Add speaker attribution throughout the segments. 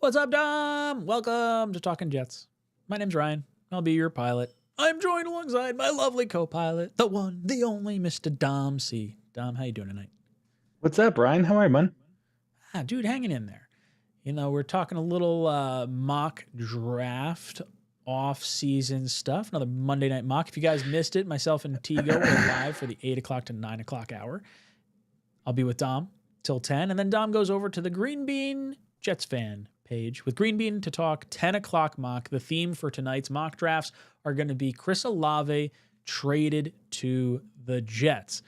Speaker 1: What's up, Dom? Welcome to Talkin' Jets. My name's Ryan. I'll be your pilot. I'm joined alongside my lovely co-pilot, the one, the only, Mr. Dom C. Dom, how you doing tonight?
Speaker 2: What's up, Ryan? How are you, man?
Speaker 1: Dude, hanging in there. You know, we're talking a little mock draft off-season stuff. Another Monday night mock. If you guys missed it, myself and 𝐃𝐨𝐦 were live for the 8 o'clock to 9 o'clock hour. I'll be with Dom till 10, and then Dom goes over to the Green Bean Jets fan page with Green Bean to talk 10 o'clock mock. The theme for tonight's mock drafts are going to be Chris Olave traded to the Jets.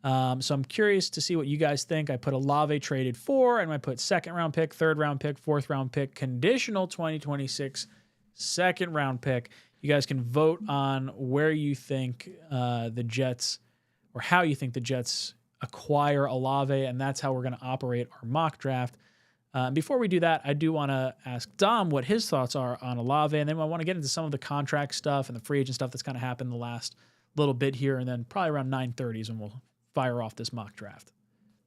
Speaker 1: So I'm curious to see what you guys think. I put Olave traded for, and I put second round pick, third round pick, fourth round pick, conditional 2026 second round pick. You guys can vote on where you think the Jets, or how you think the Jets acquire Olave, and that's how we're going to operate our mock draft. Before we do that, I do want to ask Dom what his thoughts are on Olave, and then I want to get into some of the contract stuff and the free agent stuff that's kind of happened the last little bit here, and then probably around 9:30 is when we'll fire off this mock draft.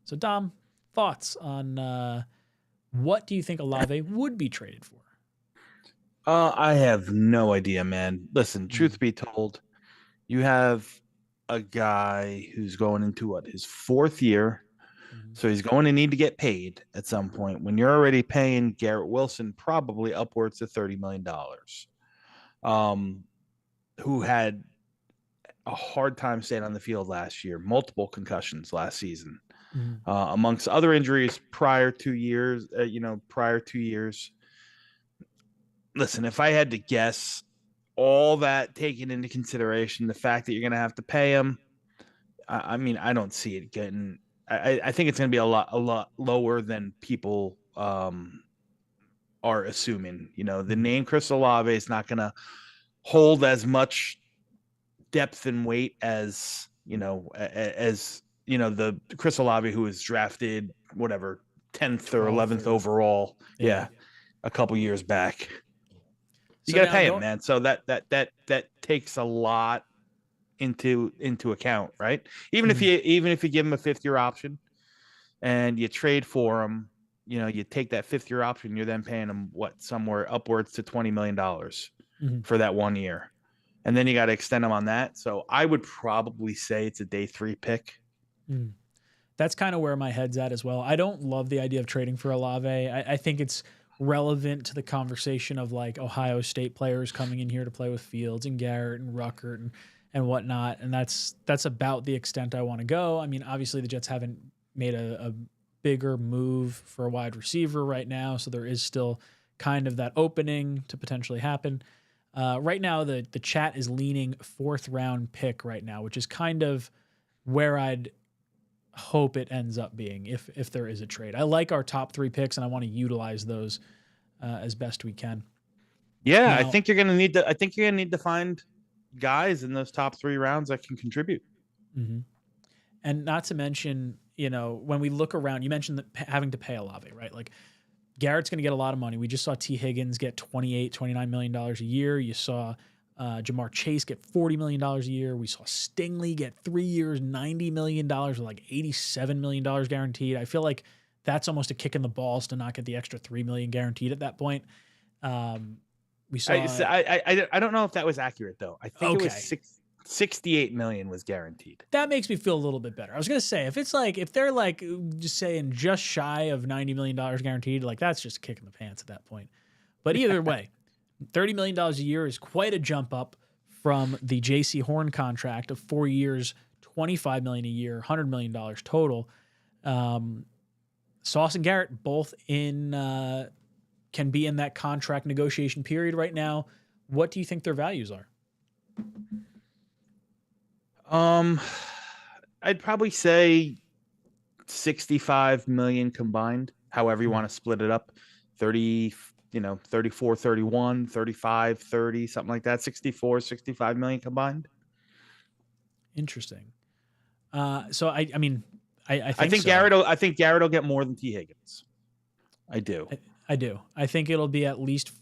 Speaker 1: So, Dom, thoughts on what do you think Olave would be traded for?
Speaker 2: I have no idea, man. Listen, truth be told, you have a guy who's going into his fourth year. So he's going to need to get paid at some point when you're already paying Garrett Wilson probably upwards of $30 million, who had a hard time staying on the field last year, multiple concussions last season, amongst other injuries prior 2 years, prior 2 years. Listen, if I had to guess, all that taken into consideration, the fact that you're going to have to pay him, I mean, I don't see it getting. I think it's going to be a lot lower than people are assuming. You know, the name Chris Olave is not going to hold as much depth and weight as the Chris Olave who was drafted 10th or 11th overall. Yeah, a couple years back. You got to pay him, man. So that takes a lot into account, right? Even if you give him a fifth-year option and you trade for him, you take that fifth-year option, you're then paying him somewhere upwards to $20 million for that 1 year, and then you got to extend him on that. So I would probably say it's a day 3 pick.
Speaker 1: That's kind of where my head's at as well. I don't love the idea of trading for Olave. I think it's relevant to the conversation of like Ohio State players coming in here to play with Fields and Garrett and Ruckert and whatnot. And that's about the extent I want to go. I mean, obviously the Jets haven't made a bigger move for a wide receiver right now. So there is still kind of that opening to potentially happen. Right now, the chat is leaning 4th round pick right now, which is kind of where I'd hope it ends up being if there is a trade. I like our top 3 picks and I want to utilize those as best we can.
Speaker 2: Yeah, now, I think you're going to need to find guys in those top 3 rounds that can contribute.
Speaker 1: And not to mention, when we look around, you mentioned that having to pay Olave, right? Like Garrett's going to get a lot of money. We just saw 𝐃𝐮 get $29 million a year. You saw Ja'Marr Chase get $40 million a year. We saw Stingley get 3 years, $90 million with like $87 million guaranteed. I feel like that's almost a kick in the balls to not get the extra $3 million guaranteed at that point. We saw.
Speaker 2: I don't know if that was accurate though. I think it was $68 million was guaranteed.
Speaker 1: That makes me feel a little bit better. I was gonna say if they're like just saying just shy of $90 million guaranteed, like that's just a kick in the pants at that point. But either way, $30 million a year is quite a jump up from the J.C. Horn contract of 4 years, $25 million a year, $100 million total. Sauce and Garrett both can be in that contract negotiation period right now. What do you think their values are?
Speaker 2: I'd probably say 65 million combined, however you want to split it up. 34, 31, 35, 30, something like that. 64, 65 million combined.
Speaker 1: Interesting. So I think
Speaker 2: Garrett will get more than 𝐃𝐮. I do.
Speaker 1: I do. I think it'll be at least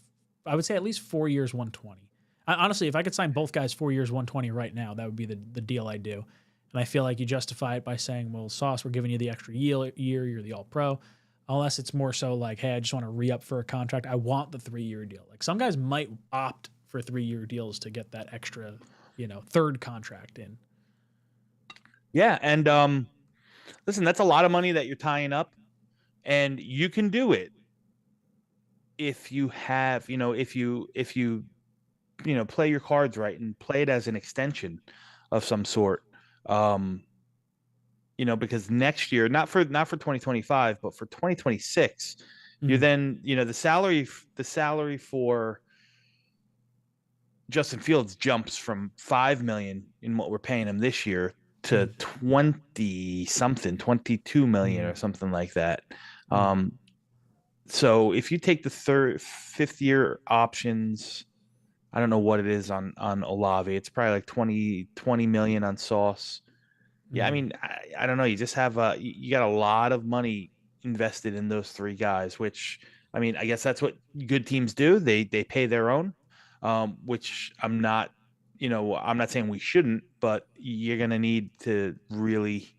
Speaker 1: 4 years, 120. Honestly, if I could sign both guys 4 years, 120 right now, that would be the deal I do. And I feel like you justify it by saying, well, Sauce, we're giving you the extra year. You're the all-pro. unless it's more so like, hey, I just want to re-up for a contract. I want the 3-year deal. Like some guys might opt for 3-year deals to get that extra, third contract in.
Speaker 2: Yeah, and listen, that's a lot of money that you're tying up, and you can do it if you have, if you play your cards right and play it as an extension of some sort. Because next year, not for 2025, but for 2026, you're then, the salary for Justin Fields jumps from $5 million in what we're paying him this year to 22 million or something like that. So if you take the 5th year options, I don't know what it is on Olave. It's probably like 20 million on Sauce. Yeah, I mean, I don't know. You just have you got a lot of money invested in those 3 guys, which, I mean, I guess that's what good teams do. They pay their own, which I'm not saying we shouldn't, but you're going to need to really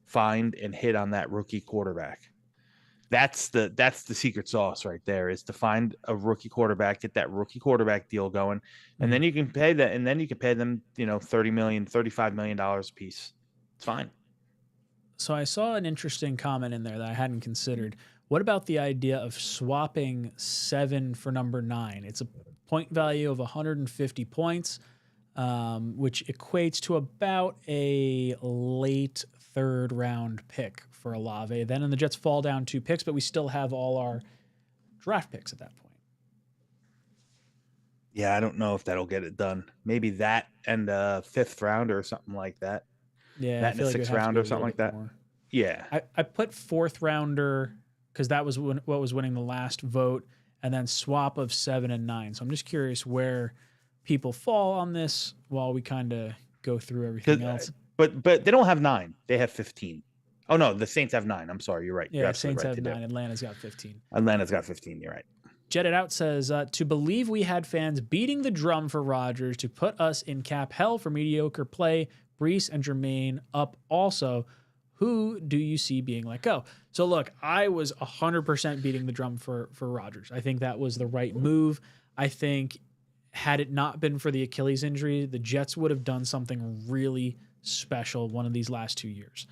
Speaker 2: find and hit on that rookie quarterback. That's the secret sauce right there, is to find a rookie quarterback, get that rookie quarterback deal going, and then you can pay that, and then you can pay them, $30 million, $35 million a piece. It's fine.
Speaker 1: So I saw an interesting comment in there that I hadn't considered. What about the idea of swapping 7 for number 9? It's a point value of 150 points, which equates to about a late 3rd round pick for Olave. Then the Jets fall down 2 picks, but we still have all our draft picks at that point.
Speaker 2: Yeah, I don't know if that'll get it done. Maybe that and a 5th rounder or something like that.
Speaker 1: Yeah,
Speaker 2: that and a 6th round or something like that. More. Yeah,
Speaker 1: I put 4th rounder because that was what was winning the last vote, and then swap of 7 and 9. So I'm just curious where people fall on this while we kind of go through everything else.
Speaker 2: But they don't have 9; they have 15. Oh no, the Saints have 9. I'm sorry, you're right.
Speaker 1: Yeah,
Speaker 2: you're
Speaker 1: Saints
Speaker 2: right
Speaker 1: have 9. Atlanta's got 15.
Speaker 2: Atlanta's got 15. You're right.
Speaker 1: Jet It Out says, to believe we had fans beating the drum for Rodgers to put us in cap hell for mediocre play. Brees and Jermaine up also. Who do you see being let go? So look, I was 100% beating the drum for Rodgers. I think that was the right move. I think had it not been for the Achilles injury, the Jets would have done something really special one of these last 2 years.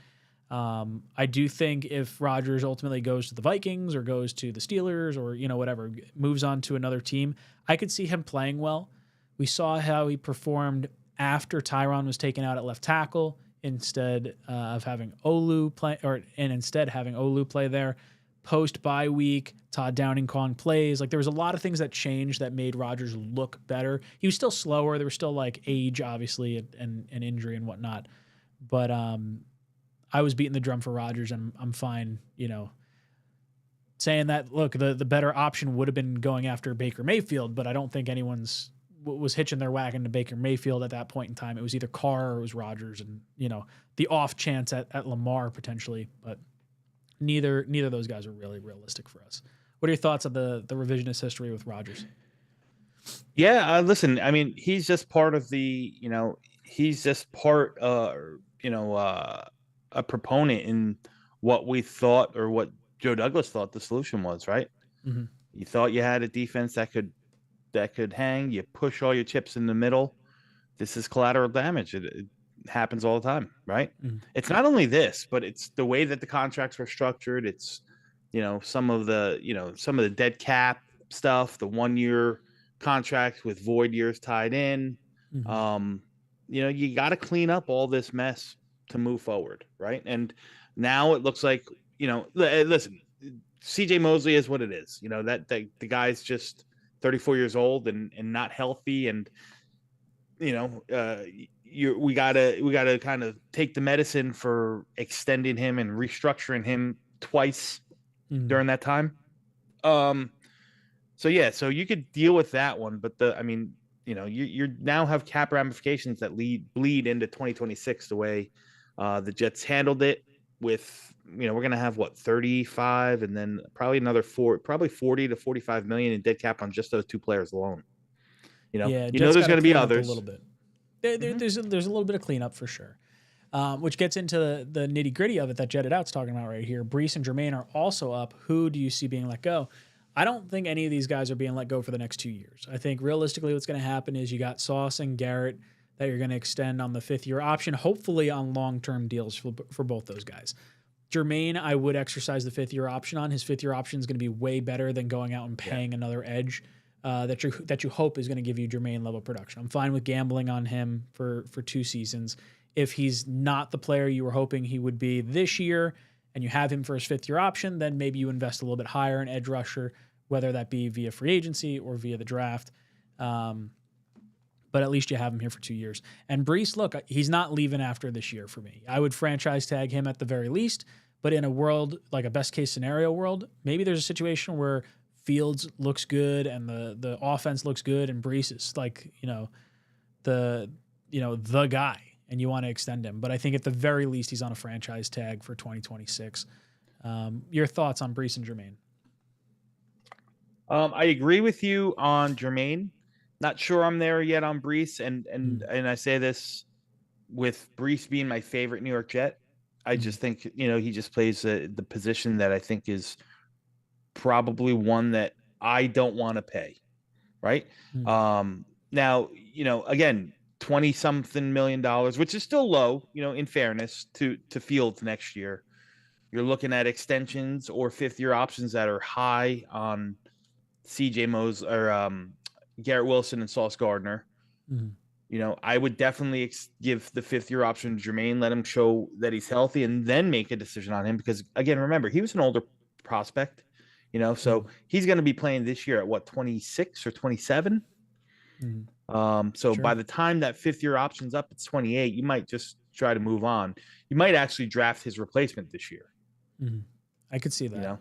Speaker 1: I do think if Rodgers ultimately goes to the Vikings or goes to the Steelers or, whatever, moves on to another team, I could see him playing well. We saw how he performed after Tyron was taken out at left tackle instead of having Olu play, and instead having Olu play there. Post bye week, Todd Downing calling plays. Like there was a lot of things that changed that made Rodgers look better. He was still slower. There was still like age, obviously, and injury and whatnot. But I was beating the drum for Rodgers, and I'm fine, saying that, look, the better option would have been going after Baker Mayfield, but I don't think anyone's was hitching their wagon to Baker Mayfield at that point in time. It was either Carr or it was Rodgers, and the off chance at Lamar potentially, but neither of those guys are really realistic for us. What are your thoughts of the revisionist history with Rodgers?
Speaker 2: Yeah, listen, I mean, he's just part of the, he's just part, a proponent in what we thought, or what Joe Douglas thought the solution was, right?
Speaker 1: Mm-hmm.
Speaker 2: You thought you had a defense that could hang. You push all your chips in the middle. This is collateral damage. It happens all the time, right?
Speaker 1: Mm-hmm.
Speaker 2: It's not only this, but it's the way that the contracts were structured. It's, some of the dead cap stuff, the 1-year contracts with void years tied in.
Speaker 1: Mm-hmm.
Speaker 2: You got to clean up all this mess to move forward, right? And now it looks like, listen, CJ Mosley is what it is. That the guy's just 34 years old and not healthy, and we gotta kind of take the medicine for extending him and restructuring him twice during that time. So you could deal with that one, but you now have cap ramifications that bleed into 2026. The way the Jets handled it, with we're gonna have 35, and then probably another 40 to 45 million in dead cap on just those 2 players alone.
Speaker 1: Yeah,
Speaker 2: there's going to be others.
Speaker 1: A little bit. There's a little bit of cleanup for sure. Which gets into the nitty gritty of it that Jetted Out's talking about right here. Breece and Jermaine are also up. Who do you see being let go? I don't think any of these guys are being let go for the next 2 years. I think realistically what's going to happen is you got Sauce and Garrett that you're going to extend on the 5th-year option, hopefully on long-term deals for both those guys. Jermaine, I would exercise the 5th-year option on. His 5th-year option is going to be way better than going out and paying another edge that you hope is going to give you Jermaine level production. I'm fine with gambling on him for 2 seasons. If he's not the player you were hoping he would be this year and you have him for his 5th-year option, then maybe you invest a little bit higher in edge rusher, whether that be via free agency or via the draft. But at least you have him here for 2 years. And Breece, look, he's not leaving after this year for me. I would franchise tag him at the very least, but in a world, like a best case scenario world, maybe there's a situation where Fields looks good and the offense looks good and Breece is like, the guy and you want to extend him. But I think at the very least he's on a franchise tag for 2026. Your thoughts on Breece and Jermaine?
Speaker 2: I agree with you on Jermaine. Not sure I'm there yet on Breece, and I say this with Breece being my favorite New York Jet. I just think he just plays the position that I think is probably one that I don't want to pay, right? Now again, $20-something million, which is still low, in fairness to Fields next year. You're looking at extensions or 5th-year options that are high on CJ Mosley or Garrett Wilson and Sauce Gardner. I would definitely give the 5th-year option to Jermaine, let him show that he's healthy, and then make a decision on him. Because again, remember, he was an older prospect, so he's going to be playing this year at what, 26 or 27. By the time that 5th-year option's up, it's 28. You might just try to move on. You might actually draft his replacement this year.
Speaker 1: I could see that.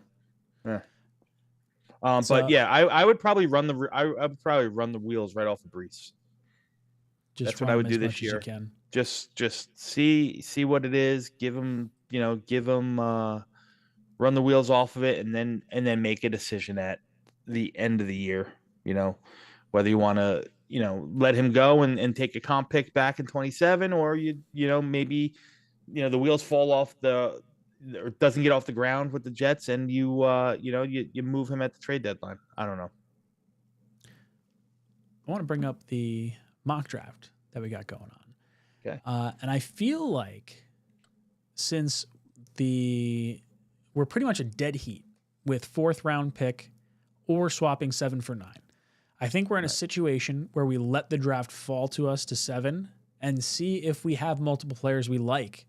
Speaker 2: But yeah, I would probably run the wheels right off of Breece. That's what I would do this year. Just see what it is. Give him, run the wheels off of it, and then make a decision at the end of the year. Whether you want to, let him go and take a comp pick back in 27, or maybe, the wheels fall off or doesn't get off the ground with the Jets, and you move him at the trade deadline. I don't know.
Speaker 1: I want to bring up the mock draft that we got going on.
Speaker 2: Okay.
Speaker 1: And I feel like since we're pretty much a dead heat with 4th-round pick or swapping 7 for 9. I think we're in a situation where we let the draft fall to us to 7 and see if we have multiple players we like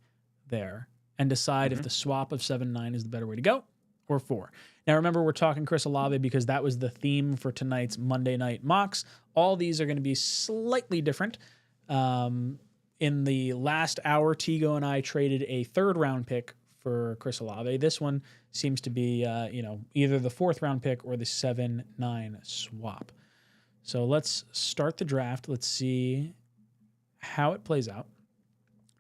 Speaker 1: there, and decide if the swap of 7-9 is the better way to go, or 4. Now, remember, we're talking Chris Olave because that was the theme for tonight's Monday night mocks. All these are going to be slightly different. In the last hour, 𝐃𝐨𝐦 and I traded a 3rd-round pick for Chris Olave. This one seems to be, either the 4th-round pick or the 7-9 swap. So let's start the draft. Let's see how it plays out.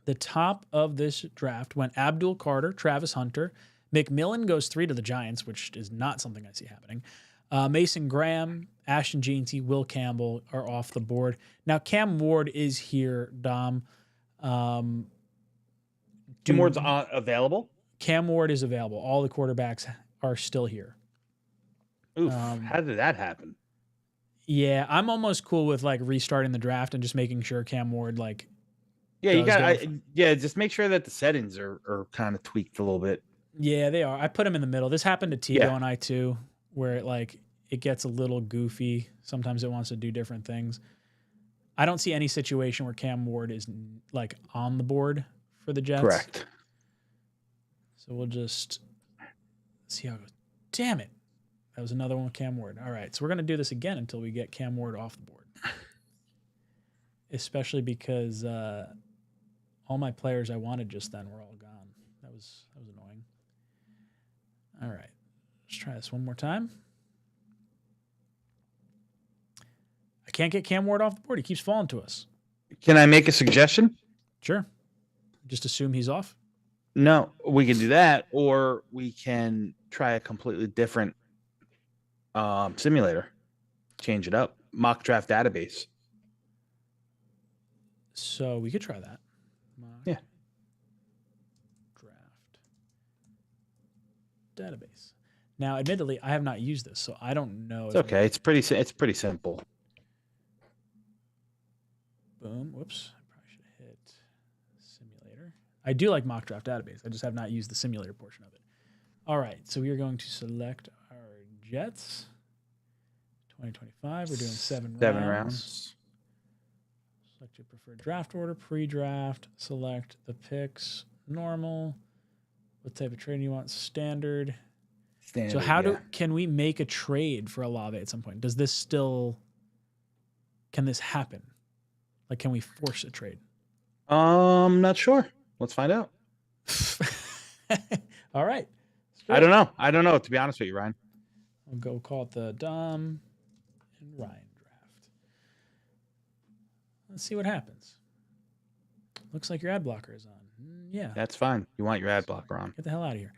Speaker 1: The top of this draft went Abdul Carter, Travis Hunter. McMillan goes 3 to the Giants, which is not something I see happening. Mason Graham, Ashton Jeanty, Will Campbell are off the board. Now, Cam Ward is here, Dom.
Speaker 2: Cam Ward's available?
Speaker 1: Cam Ward is available. All the quarterbacks are still here.
Speaker 2: Oof, how did that happen?
Speaker 1: Yeah, I'm almost cool with restarting the draft and just making sure Cam Ward
Speaker 2: just make sure that the settings are kind of tweaked a little bit.
Speaker 1: Yeah, they are. I put them in the middle. This happened to 𝐃𝐨𝐦 and I too, where it gets a little goofy. Sometimes it wants to do different things. I don't see any situation where Cam Ward is on the board for the Jets.
Speaker 2: Correct.
Speaker 1: So we'll just see how it goes. Damn it. That was another one with Cam Ward. All right, so we're going to do this again until we get Cam Ward off the board. Especially because all my players I wanted just then were all gone. That was annoying. All right, let's try this one more time. I can't get Cam Ward off the board. He keeps falling to us.
Speaker 2: Can I make a suggestion?
Speaker 1: Sure. Just assume he's off?
Speaker 2: No, we can do that, or we can try a completely different simulator. Change it up. Mock draft database.
Speaker 1: So we could try that.
Speaker 2: Yeah.
Speaker 1: database. Now, admittedly, I have not used this, so I don't know.
Speaker 2: It's okay. It's pretty simple.
Speaker 1: Boom. Whoops. I probably should have hit simulator. I do like mock draft database. I just have not used the simulator portion of it. All right. So we are going to select our Jets. 2025. We're doing 7 rounds. Select your preferred draft order, pre-draft. Select the picks. Normal. What type of trade do you want? Standard. So can we make a trade for Olave at some point? Can this happen? Like, can we force a trade?
Speaker 2: Not sure. Let's find out.
Speaker 1: All right.
Speaker 2: I don't know. To be honest with you, Ryan.
Speaker 1: I'll go call it the Dom and Ryan draft. Let's see what happens. Looks like your ad blocker is on. Yeah.
Speaker 2: That's fine. You want your ad blocker on.
Speaker 1: Get the hell out of here.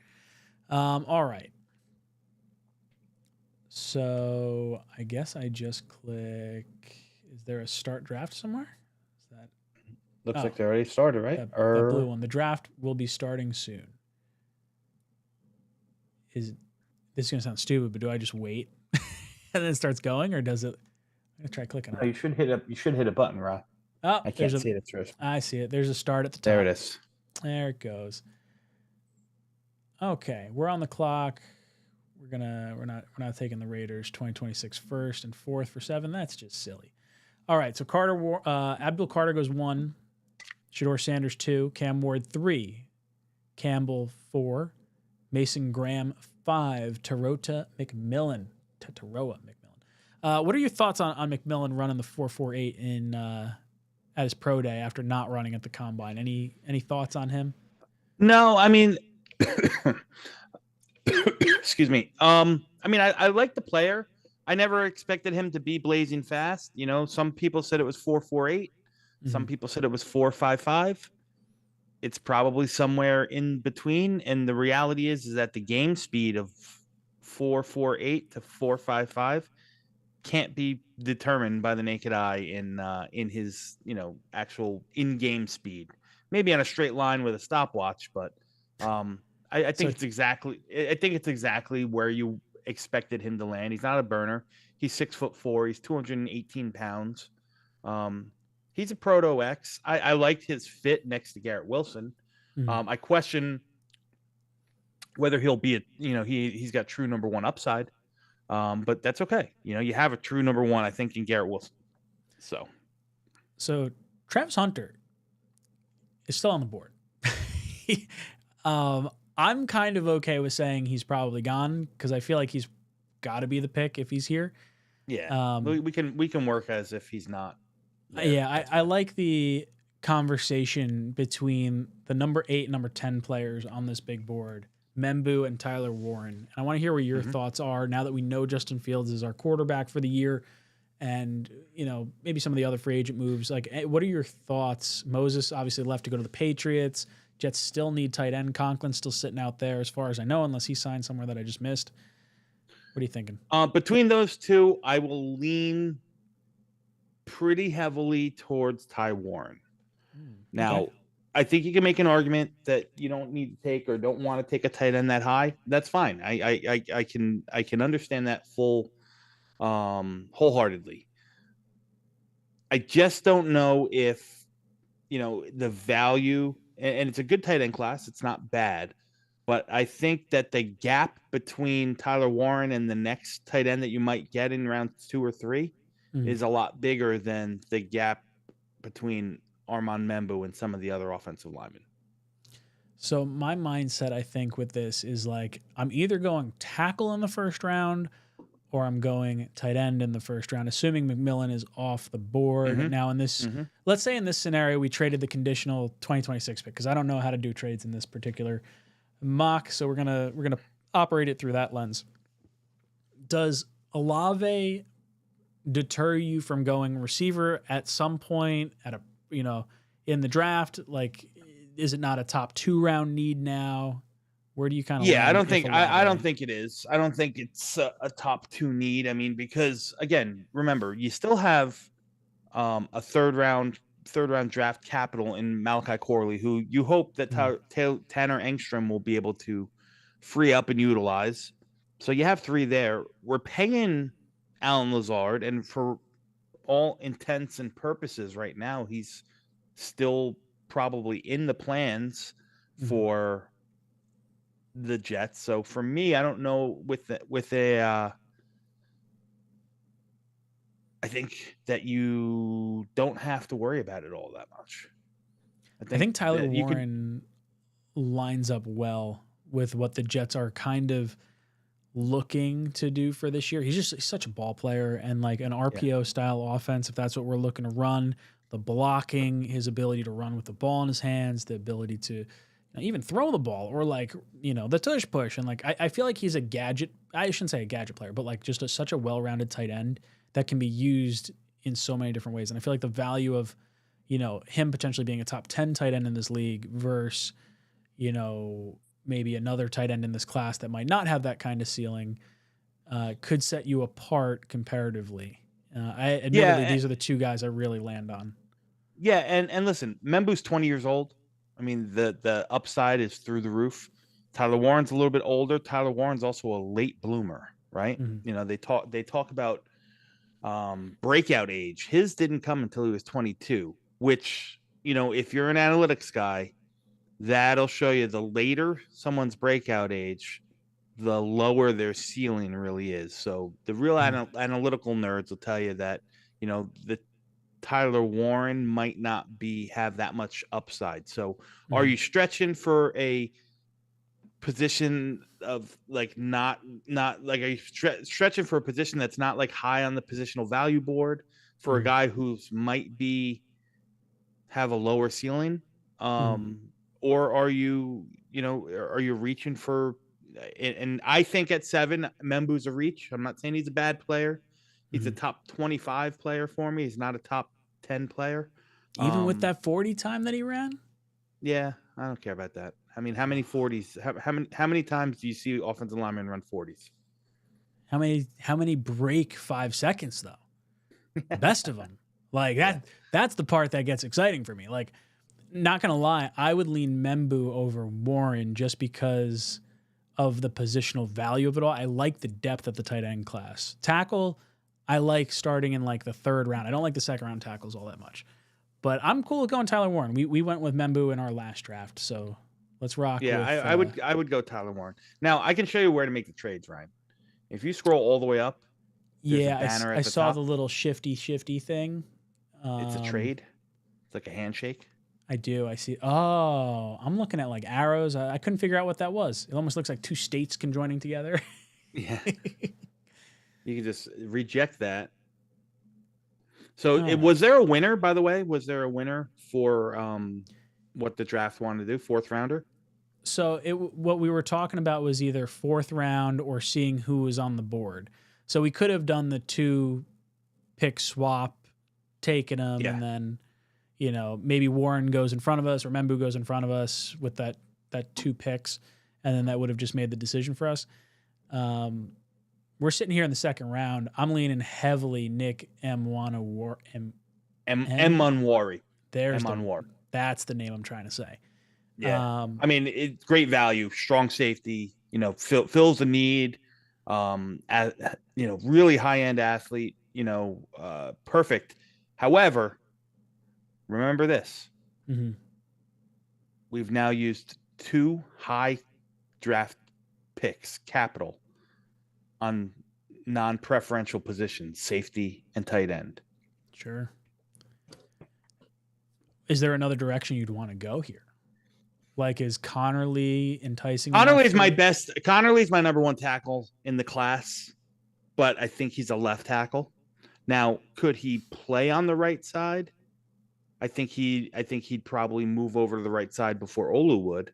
Speaker 1: All right. So I guess I just click. Is there a start draft somewhere? Is that
Speaker 2: looks like they already started, right?
Speaker 1: That blue one. The draft will be starting soon. This is gonna sound stupid, but do I just wait and then it starts going, or does it? I'm gonna try clicking.
Speaker 2: No, you should hit a button, Ryan.
Speaker 1: Oh,
Speaker 2: I can't see it at first.
Speaker 1: I see it. There's a start at the top.
Speaker 2: There it is.
Speaker 1: There it goes. Okay, we're on the clock. We're not taking the Raiders. 2026 first and fourth for 7. That's just silly. All right, so Abdul Carter goes 1, Shedeur Sanders 2, Cam Ward 3, Campbell 4, Mason Graham 5, Teroa McMillan. What are your thoughts on McMillan running the 4.48 in at his pro day after not running at the combine? Any thoughts on him?
Speaker 2: No, I mean, excuse me. I mean, I like the player. I never expected him to be blazing fast. You know, some people said it was 4.48. Some people said it was 4.55. It's probably somewhere in between. And the reality is that the game speed of 4.48 to 4.55 can't be determined by the naked eye in his, actual in-game speed. Maybe on a straight line with a stopwatch, but I think it's exactly where you expected him to land. He's not a burner. He's 6'4". He's 218 pounds. He's a proto X. I liked his fit next to Garrett Wilson. I question whether he'll be he's got true number 1 upside. But that's okay. You have a true number 1, I think, in Garrett Wilson. So
Speaker 1: Travis Hunter is still on the board. I'm kind of okay with saying he's probably gone because I feel like he's got to be the pick if he's here.
Speaker 2: Yeah, we can work as if he's not.
Speaker 1: Yeah, I like the conversation between the number 8 and number 10 players on this big board, Membu and Tyler Warren. And I want to hear what your thoughts are now that we know Justin Fields is our quarterback for the year, and maybe some of the other free agent moves. Like, what are your thoughts? Moses obviously left to go to the Patriots. Jets still need tight end. Conklin's still sitting out there, as far as I know, unless he signed somewhere that I just missed. What are you thinking?
Speaker 2: Between those two, I will lean pretty heavily towards Ty Warren. Now, okay. I think you can make an argument that you don't need to take or don't want to take a tight end that high. That's fine. I can understand that wholeheartedly. I just don't know if the value. And it's a good tight end class. It's not bad. But I think that the gap between Tyler Warren and the next tight end that you might get in round 2 or 3 is a lot bigger than the gap between Armand Membu and some of the other offensive linemen.
Speaker 1: So my mindset, I think, with this is like I'm either going tackle in the first round or I'm going tight end in the first round, assuming McMillan is off the board. Now, in this, let's say in this scenario, we traded the conditional 2026 pick because I don't know how to do trades in this particular mock, so we're gonna operate it through that lens. Does Olave deter you from going receiver at some point in the draft? Like, is it not a top 2 round need now? Where do you kind of?
Speaker 2: Yeah, I don't think it is. I don't think it's a top 2 need. I mean, because again, remember, you still have a third round draft capital in Malachi Corley, who you hope that Tanner Engstrom will be able to free up and utilize. So you have 3 there. We're paying Allen Lazard, and for all intents and purposes right now, he's still probably in the plans for the Jets. So for me, I don't know I think that you don't have to worry about it all that much.
Speaker 1: I think Tyler Warren lines up well with what the Jets are kind of looking to do for this year. He's such a ball player, and like an RPO style offense, if that's what we're looking to run, the blocking, his ability to run with the ball in his hands, the ability to even throw the ball, or like, the tush push. And like, I feel like he's a gadget. I shouldn't say a gadget player, but like just such a well-rounded tight end that can be used in so many different ways. And I feel like the value of, him potentially being a top 10 tight end in this league versus, maybe another tight end in this class that might not have that kind of ceiling, could set you apart comparatively. Admittedly, these are the 2 guys I really land on.
Speaker 2: Yeah, and listen, Membu's 20 years old. I mean, the upside is through the roof. Tyler Warren's a little bit older. Tyler Warren's also a late bloomer, right? They talk about breakout age. His didn't come until he was 22, which, if you're an analytics guy, that'll show you the later someone's breakout age, the lower their ceiling really is. So the real analytical nerds will tell you that, the Tyler Warren might not have that much upside. So are you stretching for a position of like not like, are you stretching for a position that's not like high on the positional value board for a guy who's might have a lower ceiling? Or are you reaching for, and I think at 7, Membu's a reach. I'm not saying he's a bad player. He's a top 25 player for me. He's not a top 10 player.
Speaker 1: Even with that 40 time that he ran?
Speaker 2: Yeah, I don't care about that. I mean, how many 40s? How many times do you see offensive linemen run 40s?
Speaker 1: How many break 5 seconds though? The best of them. Like that's the part that gets exciting for me. Like, not gonna lie, I would lean Membu over Warren just because of the positional value of it all. I like the depth of the tight end class. Tackle, I like starting in like the 3rd round. I don't like the 2nd round tackles all that much. But I'm cool with going Tyler Warren. We went with Membu in our last draft, so let's rock.
Speaker 2: Yeah, I would go Tyler Warren. Now I can show you where to make the trades, Ryan. If you scroll all the way up,
Speaker 1: I saw the little shifty thing.
Speaker 2: It's a trade. It's like a handshake.
Speaker 1: I do. I see. Oh, I'm looking at like arrows. I couldn't figure out what that was. It almost looks like 2 states conjoining together.
Speaker 2: Yeah. You can just reject that. So was there a winner, by the way? Was there a winner for what the draft wanted to do, 4th rounder?
Speaker 1: So what we were talking about was either 4th round or seeing who was on the board. So we could have done the 2 pick swap, taken them, and then, maybe Warren goes in front of us or Membu goes in front of us with that 2 picks, and then that would have just made the decision for us. We're sitting here in the 2nd round. I'm leaning heavily Nick Emanwari. That's the name I'm trying to say.
Speaker 2: Yeah. I mean, it's great value, strong safety, fills the need, really high-end athlete, perfect. However, remember this. We've now used 2 high draft picks, capital, on non-preferential positions, safety and tight end.
Speaker 1: Sure. Is there another direction you'd want to go here? Like, is Connerly enticing?
Speaker 2: Connerly's my number 1 tackle in the class, but I think he's a left tackle. Now, could he play on the right side? I think he'd probably move over to the right side before Olu would.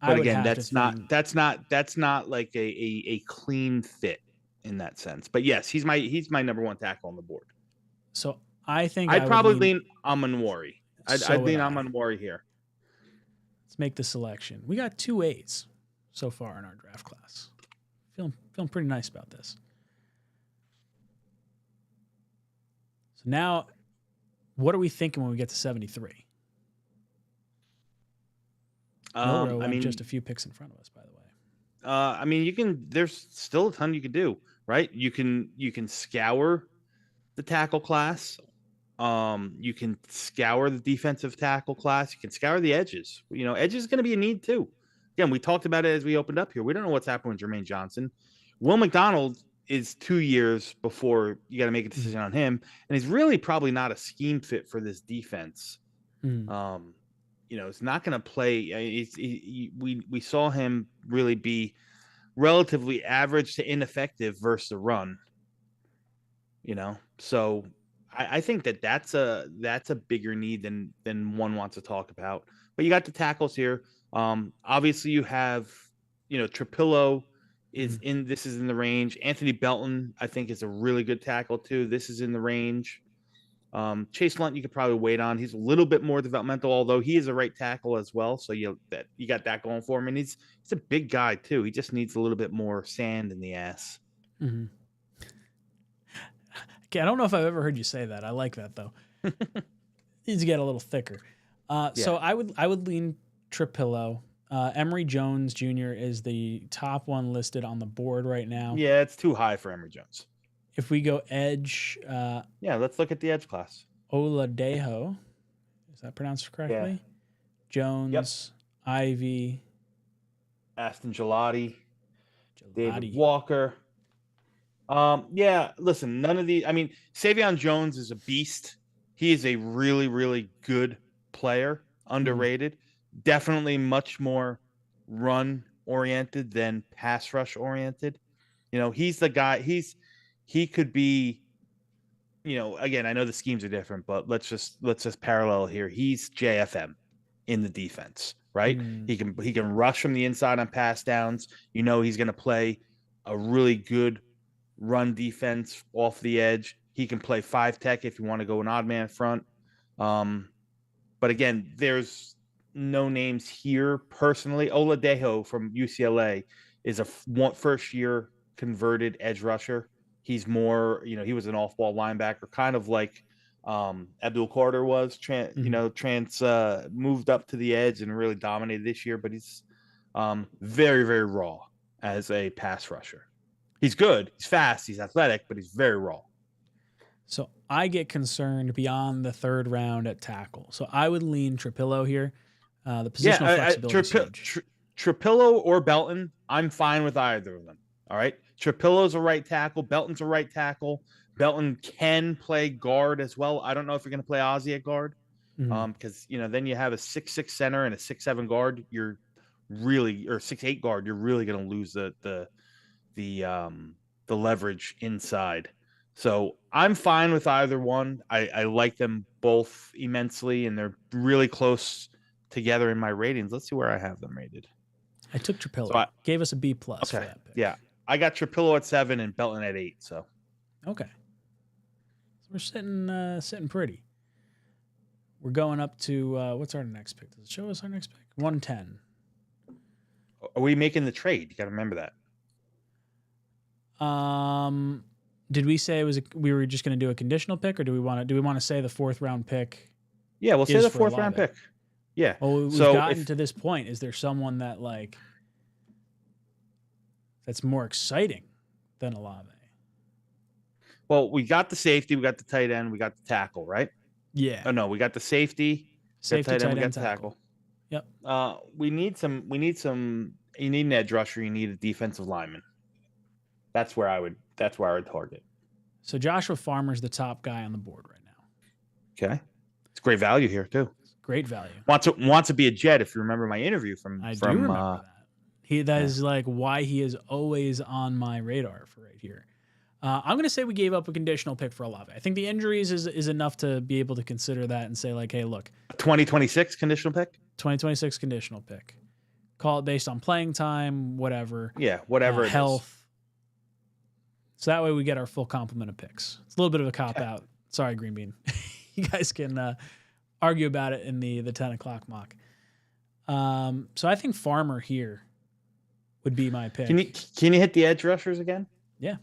Speaker 2: But again, that's not like a clean fit in that sense. But yes, he's my number 1 tackle on the board.
Speaker 1: So I think
Speaker 2: I'd probably lean Emanwari. I'd lean Emanwari here.
Speaker 1: Let's make the selection. We got 2 A's so far in our draft class. Feeling pretty nice about this. So now, what are we thinking when we get to 73? Milrow went just a few picks in front of us, by the way.
Speaker 2: I mean, there's still a ton you could do, right? You can scour the tackle class. You can scour the defensive tackle class. You can scour the edges. Edges is going to be a need too. Again, we talked about it as we opened up here. We don't know what's happening with Jermaine Johnson. Will McDonald is 2 years before you got to make a decision on him, and he's really probably not a scheme fit for this defense. It's not going to play. We saw him really be relatively average to ineffective versus the run. So I think that's a bigger need than one wants to talk about. But you got the tackles here. Obviously you have, Trapillo is in. This is in the range. Anthony Belton, I think, is a really good tackle too. This is in the range. Chase Blunt, you could probably wait on. He's a little bit more developmental, although he is a right tackle as well. So you got that going for him, and he's a big guy too. He just needs a little bit more sand in the ass.
Speaker 1: Mm-hmm. Okay, I don't know if I've ever heard you say that. I like that though. Needs to get a little thicker. So I would lean Trapillo. Emory Jones Jr. is the top one listed on the board right now.
Speaker 2: Yeah, it's too high for Emory Jones.
Speaker 1: If we go edge,
Speaker 2: let's look at the edge class.
Speaker 1: 𝐒𝐿, is that pronounced correctly?
Speaker 2: Yeah.
Speaker 1: Jones, Ivy,
Speaker 2: Aston Gelati, David Walker. Listen, none of these. I mean, Savion Jones is a beast. He is a really, really good player, underrated. Definitely much more run oriented than pass rush oriented. He's the guy. He could be, again, I know the schemes are different, but let's just parallel here. He's JFM in the defense, right? He can rush from the inside on pass downs. He's going to play a really good run defense off the edge. He can play 5 tech if you want to go an odd man front. But again, there's no names here personally. Olave from UCLA is a first year converted edge rusher. He's more, he was an off-ball linebacker, kind of like Abdul Carter was. Moved up to the edge and really dominated this year, but he's very, very raw as a pass rusher. He's good, he's fast, he's athletic, but he's very raw.
Speaker 1: So I get concerned beyond the 3rd round at tackle. So I would lean Trapillo here. The positional flexibility is huge.
Speaker 2: Trapillo or Belton, I'm fine with either of them. All right. Trapillo's a right tackle. Belton's a right tackle. Belton can play guard as well. I don't know if you're going to play Ozzie at guard. Because then you have a 6'6" center and a 6'7" guard. You're really, or 6'8" guard. You're really going to lose the leverage inside. So I'm fine with either one. I like them both immensely, and they're really close together in my ratings. Let's see where I have them rated.
Speaker 1: I took Trapillo. Gave us a B+ for that pick.
Speaker 2: Yeah. I got Trapillo at 7 and Belton at 8. So
Speaker 1: okay. So we're sitting pretty. We're going up to what's our next pick? Does it show us our next pick? 110.
Speaker 2: Are we making the trade? You got to remember that.
Speaker 1: Did we say we were just going to do a conditional pick, or do we want to say the 4th round pick?
Speaker 2: Yeah, we'll say the 4th round pick. Yeah.
Speaker 1: Well, we've gotten to this point. Is there someone that that's more exciting than Olave?
Speaker 2: Well, we got the safety, we got the tight end, we got the tackle, right?
Speaker 1: Yeah.
Speaker 2: Oh no, we got the safety,
Speaker 1: tight end,
Speaker 2: we got the tackle.
Speaker 1: Yep.
Speaker 2: We need some. You need an edge rusher. You need a defensive lineman. That's where I would target.
Speaker 1: So Joshua Farmer's the top guy on the board right now.
Speaker 2: Okay, it's great value here too.
Speaker 1: Great value.
Speaker 2: Wants to be a Jet. If you remember my interview from,
Speaker 1: I do remember that. That is why he is always on my radar for right here. I'm going to say we gave up a conditional pick for Olave. I think the injuries is enough to be able to consider that and say hey, look,
Speaker 2: 2026 conditional pick.
Speaker 1: 2026 conditional pick. Call it based on playing time, whatever.
Speaker 2: Yeah, whatever.
Speaker 1: Health. So that way we get our full complement of picks. It's a little bit of a cop out. Sorry, Green Bean. You guys can argue about it in the 10 o'clock mock. So I think Farmer here would be my pick.
Speaker 2: Can you hit the edge rushers again?
Speaker 1: Yeah.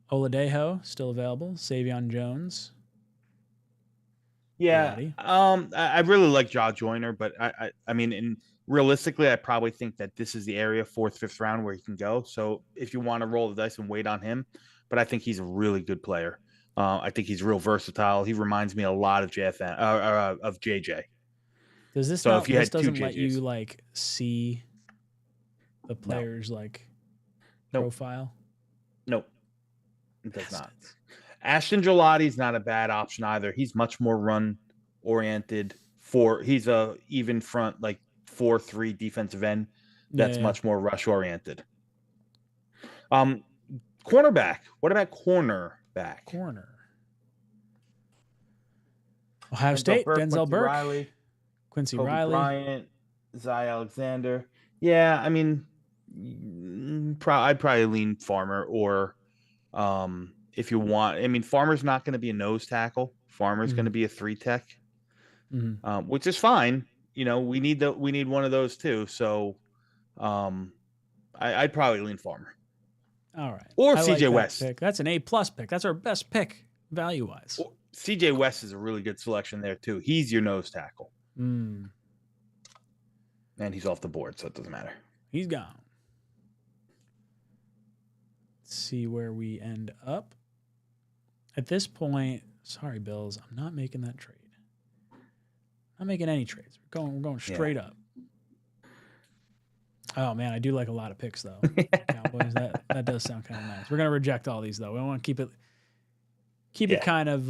Speaker 1: Olave still available. Savion Jones.
Speaker 2: Yeah. I really like Jaw Joyner, but I mean, realistically, I probably think that this is the area 4th, 5th round where he can go. So if you want to roll the dice and wait on him, but I think he's a really good player. I think he's real versatile. He reminds me a lot of JFN of JJ.
Speaker 1: Does this so if you this doesn't let you like see the player's profile?
Speaker 2: Nope. It does not. Ashton Gelati's not a bad option either. He's much more run oriented. He's a even front, like 4-3 defensive end. That's much more rush oriented. Cornerback. What about cornerback?
Speaker 1: Ohio State, Denzel Burke, Quincy
Speaker 2: Kobe
Speaker 1: Riley,
Speaker 2: Bryant, Zy Alexander. Yeah, I mean, I'd probably lean Farmer or if you want. I mean, Farmer's not going to be a nose tackle. Farmer's going to be a 3 tech, which is fine. You know, we need one of those too. So, I'd probably lean Farmer.
Speaker 1: All right.
Speaker 2: Or CJ West.
Speaker 1: Pick. That's an A+ pick. That's our best pick value wise.
Speaker 2: CJ West is a really good selection there too. He's your nose tackle. And he's off the board, so it doesn't matter.
Speaker 1: He's gone. Let's see where we end up. At this point, sorry, Bills, I'm not making that trade. I'm not making any trades. We're going straight up. Oh man, I do like a lot of picks though. Cowboys. That does sound kind of nice. We're gonna reject all these though. We want to keep it kind of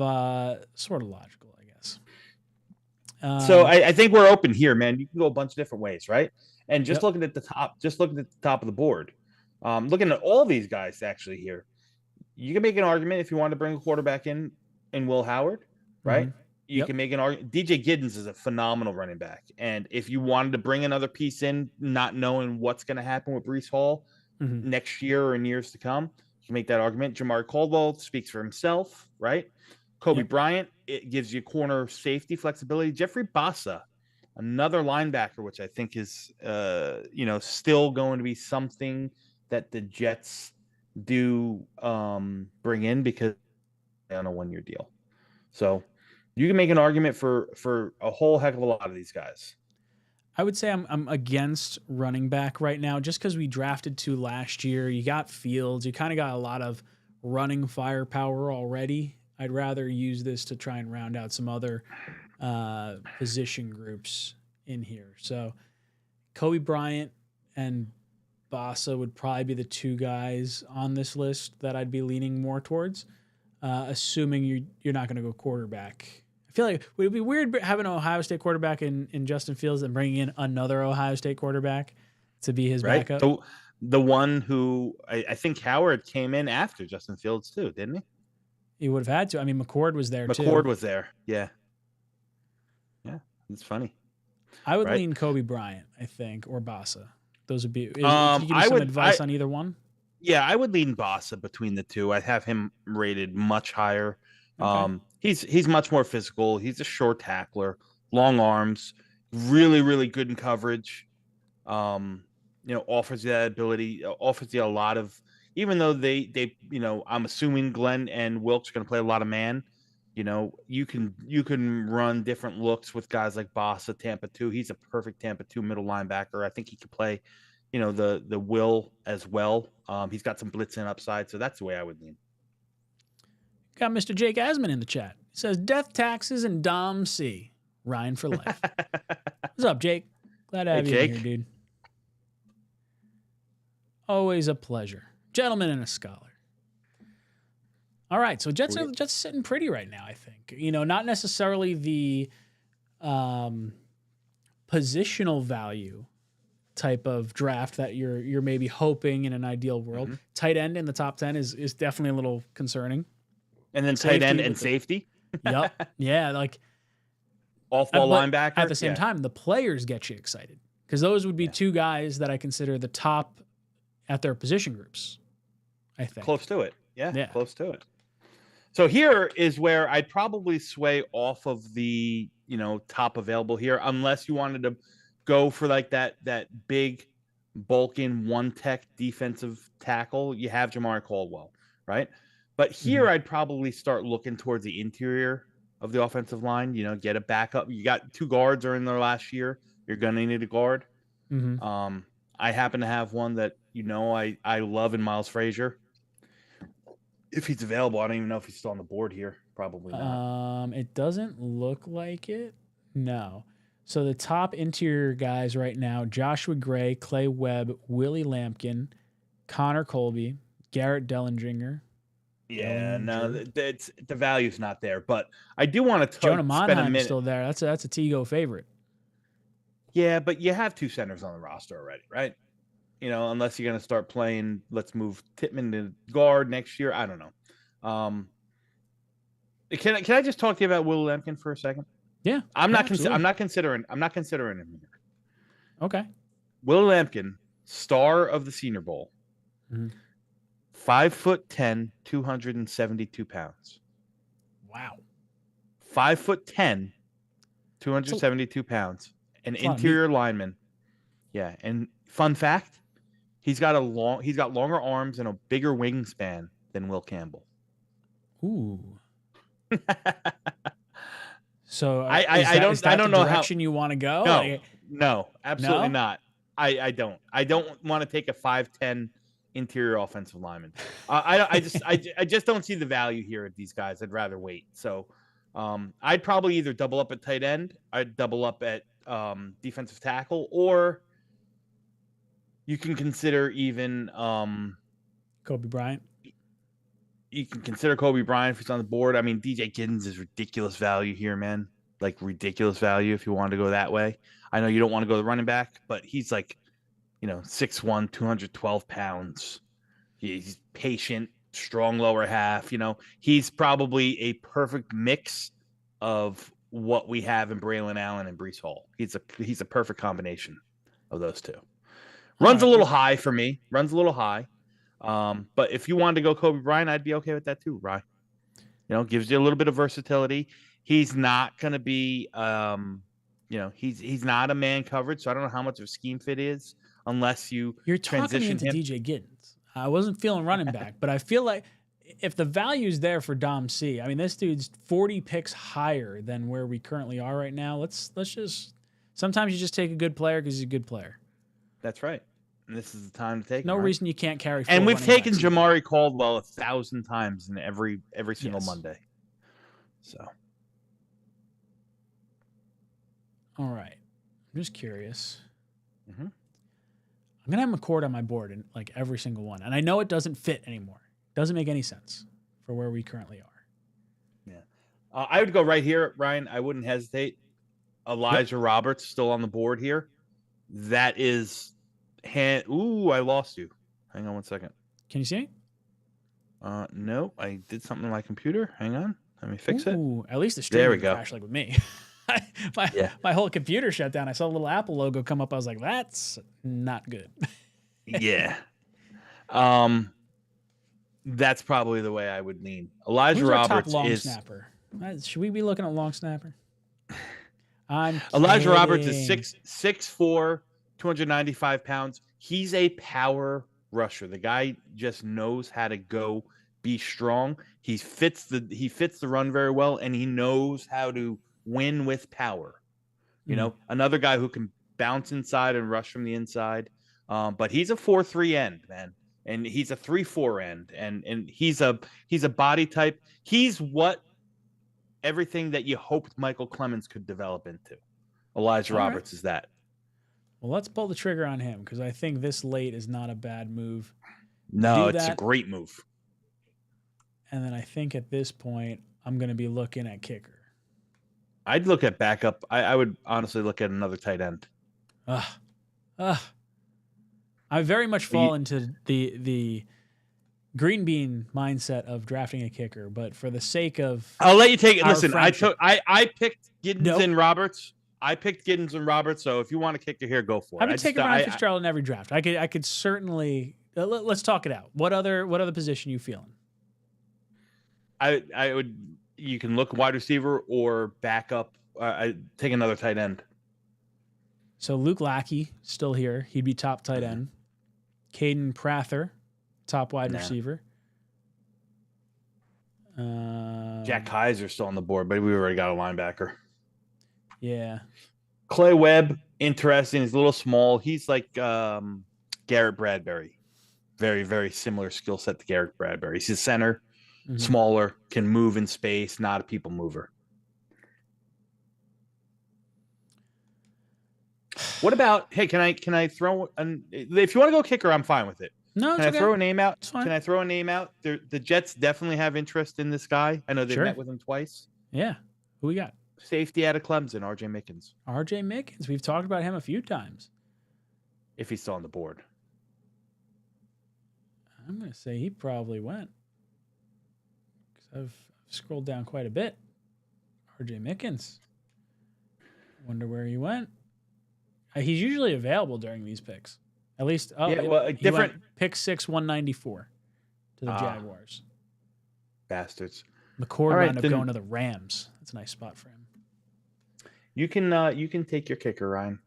Speaker 1: sort of logical, I guess.
Speaker 2: So I think we're open here, man. You can go a bunch of different ways, right? And just looking at the top, of the board, looking at all these guys actually here, you can make an argument if you want to bring a quarterback in Will Howard, right? You can make an argument. DJ Giddens is a phenomenal running back. And if you wanted to bring another piece in, not knowing what's going to happen with Breece Hall next year or in years to come, you can make that argument. Jamari Caldwell speaks for himself, right? Kobe Bryant, it gives you corner safety flexibility. Jeffrey Bassa, another linebacker, which I think is, still going to be something that the Jets do bring in because they're on a 1-year deal. So you can make an argument for a whole heck of a lot of these guys.
Speaker 1: I would say I'm against running back right now just because we drafted 2 last year. You got Fields. You kind of got a lot of running firepower already. I'd rather use this to try and round out some other position groups in here. So Kobe Bryant and Bassa would probably be the 2 guys on this list that I'd be leaning more towards, assuming you're not going to go quarterback. I feel like would it be weird having an Ohio State quarterback in Justin Fields and bringing in another Ohio State quarterback to be his backup?
Speaker 2: So the one who I think Howard came in after Justin Fields too, didn't he?
Speaker 1: He would have had to. I mean, McCord was there too.
Speaker 2: McCord was there. Yeah. Yeah. It's funny.
Speaker 1: I would lean Kobe Bryant, I think, or Bassa. Those would be. Can you give me some advice on either one?
Speaker 2: Yeah, I would lean Bassa between the 2. I'd have him rated much higher. Okay. He's much more physical. He's a short tackler, long arms, really, really good in coverage. Offers you that ability, offers you a lot of, even though they I'm assuming Glenn and Wilkes are going to play a lot of man. You can run different looks with guys like Bassa, Tampa 2. He's a perfect Tampa 2 middle linebacker. I think he could play, the will as well. He's got some blitz and upside, so that's the way I would lean.
Speaker 1: Got Mr. 𝐃𝐨𝐦 in the chat. He says, death, taxes, and Dom C. Ryan for life. What's up, Jake? Glad to have you in here, dude. Always a pleasure. Gentleman and a scholar. All right, so Jets are sitting pretty right now, I think. Not necessarily the positional value type of draft that you're maybe hoping in an ideal world. Tight end in the top 10 is definitely a little concerning.
Speaker 2: And then tight end and safety.
Speaker 1: Yep. Yeah, like
Speaker 2: off-ball linebacker.
Speaker 1: At the same time, the players get you excited because those would be 2 guys that I consider the top at their position groups, I think.
Speaker 2: Close to it. Yeah, close to it. So here is where I'd probably sway off of the, top available here, unless you wanted to go for like that big bulking 1-tech defensive tackle. You have Jamari Caldwell, right? But here I'd probably start looking towards the interior of the offensive line. You know, get a backup. You got 2 guards are in there last year. You're gonna need a guard.
Speaker 1: Mm-hmm.
Speaker 2: I happen to have one that I love in Miles Frazier. If he's available, I don't even know if he's still on the board here. Probably not.
Speaker 1: It doesn't look like it. No. So the top interior guys right now: Joshua Gray, Clay Webb, Willie Lampkin, Connor Colby, Garrett Dellinger.
Speaker 2: Yeah, no, the value's not there. But I do want to
Speaker 1: Jonah
Speaker 2: spend a
Speaker 1: Monheim's
Speaker 2: minute.
Speaker 1: still there. That's a 𝐃𝐲 favorite.
Speaker 2: Yeah, but you have 2 centers on the roster already, right? You know, unless you're going to start playing, let's move Tittman to guard next year. I don't know. Can I just talk to you about Will Lampkin for a second?
Speaker 1: Yeah,
Speaker 2: I'm not considering him here.
Speaker 1: Okay.
Speaker 2: Will Lampkin, star of the Senior Bowl, 5'10", 272 pounds.
Speaker 1: Wow.
Speaker 2: 5'10", 272 pounds. An interior lineman. Yeah, and fun fact, he's got longer arms and a bigger wingspan than Will Campbell.
Speaker 1: Ooh. So
Speaker 2: I don't know
Speaker 1: direction you want to go.
Speaker 2: No, absolutely not. I don't want to take a 5'10" interior offensive lineman. I just don't see the value here at these guys. I'd rather wait. So I'd probably either double up at tight end, I'd double up at defensive tackle, or you can consider even
Speaker 1: Kobe Bryant.
Speaker 2: You can consider Kobe Bryant if he's on the board. I mean, DJ Giddens is ridiculous value here, man. Like ridiculous value if you want to go that way. I know you don't want to go the running back, but he's like, 6'1", 212 pounds. He's patient, strong lower half. He's probably a perfect mix of what we have in Braylon Allen and Breece Hall. He's a perfect combination of those two. Runs a little high for me. But if you wanted to go Kobe Bryant, I'd be okay with that too, Rye. Gives you a little bit of versatility. He's not going to be, he's not a man coverage, so I don't know how much of a scheme fit is unless you're
Speaker 1: talking me into
Speaker 2: him.
Speaker 1: DJ Giddens. I wasn't feeling running back, but I feel like if the value's there for Dom C, I mean, this dude's 40 picks higher than where we currently are right now. Let's just sometimes you just take a good player because he's a good player.
Speaker 2: That's right. And this is the time to take
Speaker 1: no
Speaker 2: him,
Speaker 1: reason you can't carry.
Speaker 2: And we've taken Jamari Caldwell 1,000 times in every single Monday. So,
Speaker 1: all right. I'm just curious. I'm gonna have McCord on my board in like every single one, and I know it doesn't fit anymore. Doesn't make any sense for where we currently are.
Speaker 2: Yeah, I would go right here, Ryan. I wouldn't hesitate. Elijah Roberts still on the board here. That is. Ooh, I lost you. Hang on one second.
Speaker 1: Can you see me?
Speaker 2: No, I did something on my computer. Hang on. Let me fix it.
Speaker 1: At least the stream didn't crash like with me. My whole computer shut down. I saw a little Apple logo come up. I was like, that's not good.
Speaker 2: Yeah. That's probably the way I would lean. Elijah
Speaker 1: Who's
Speaker 2: Roberts
Speaker 1: our top long
Speaker 2: is
Speaker 1: snapper. Should we be looking at long snapper?
Speaker 2: Elijah Roberts is 6'4", 295 pounds. He's a power rusher. The guy just knows how to go be strong. He fits the run very well, and he knows how to win with power. Another guy who can bounce inside and rush from the inside. But he's a 4-3 end, man. And he's a 3-4 end. And he's a body type. He's what everything that you hoped Michael Clemens could develop into. Elijah Roberts is that.
Speaker 1: Well, let's pull the trigger on him because I think this late is not a bad move.
Speaker 2: No, it's a great move.
Speaker 1: And then I think at this point, I'm going to be looking at kicker.
Speaker 2: I'd look at backup. I would honestly look at another tight end.
Speaker 1: I very much fall into the green bean mindset of drafting a kicker, but for the sake of
Speaker 2: I'll let you take it. Listen, I picked Giddens and Roberts. So if you want to kick it here, go for it.
Speaker 1: I would take Ryan Fitzgerald in every draft. I could certainly let's talk it out. What other position you feeling?
Speaker 2: I would. You can look wide receiver or backup. I take another tight end.
Speaker 1: So Luke Lackey still here. He'd be top tight end. Caden Prather, top wide receiver.
Speaker 2: Jack Kaiser's still on the board, but we already got a linebacker.
Speaker 1: Yeah.
Speaker 2: Clay Webb, interesting. He's a little small. He's like Garrett Bradbury. Very, very similar skill set to Garrett Bradbury. He's a center, smaller, can move in space, not a people mover. What about, hey, can I throw if you want to go kicker, I'm fine with it.
Speaker 1: No,
Speaker 2: can I throw a name out?
Speaker 1: It's fine.
Speaker 2: Can I throw a name out? The Jets definitely have interest in this guy. I know they've met with him twice.
Speaker 1: Yeah. Who we got?
Speaker 2: Safety out of Clemson, RJ Mickens.
Speaker 1: RJ Mickens. We've talked about him a few times.
Speaker 2: If he's still on the board.
Speaker 1: I'm going to say he probably went. Because I've scrolled down quite a bit. RJ Mickens. Wonder where he went. He's usually available during these picks. At least, different pick 6, 194 to the Jaguars.
Speaker 2: Bastards.
Speaker 1: McCord wound up going to the Rams. That's a nice spot for him.
Speaker 2: You can take your kicker, Ryan.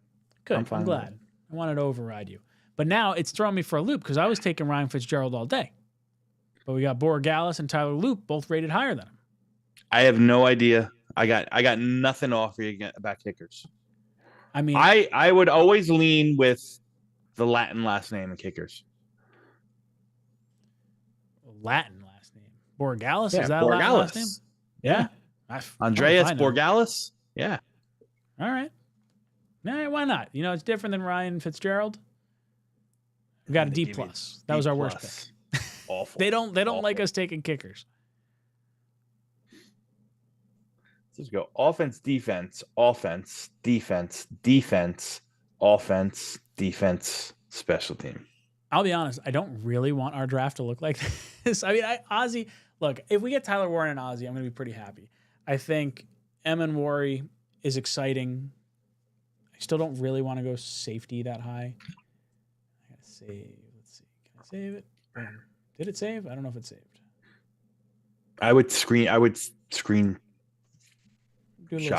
Speaker 1: Good. I'm glad. I wanted to override you. But now it's throwing me for a loop because I was taking Ryan Fitzgerald all day. But we got Borregales and Tyler Loop both rated higher than him.
Speaker 2: I have no idea. I got nothing to offer you about kickers.
Speaker 1: I mean,
Speaker 2: I would always lean with the Latin last name in kickers.
Speaker 1: Latin last name. Borregales? Is that a Latin last name? Yeah.
Speaker 2: Andreas Borregales? Yeah.
Speaker 1: All right. Nah, why not? You know, it's different than Ryan Fitzgerald. We got a D+. That was our worst pick.
Speaker 2: Awful.
Speaker 1: They don't like us taking kickers.
Speaker 2: Let's go offense, defense, offense, defense, defense, offense, defense, special team.
Speaker 1: I'll be honest, I don't really want our draft to look like this. I mean, Ozzie, look, if we get Tyler Warren and Ozzie, I'm going to be pretty happy. I think Emenwari is exciting. I still don't really want to go safety that high. I got to save. Let's see. Can I save it? Boom. Did it save? I don't know if it saved.
Speaker 2: I would screen
Speaker 1: Do a little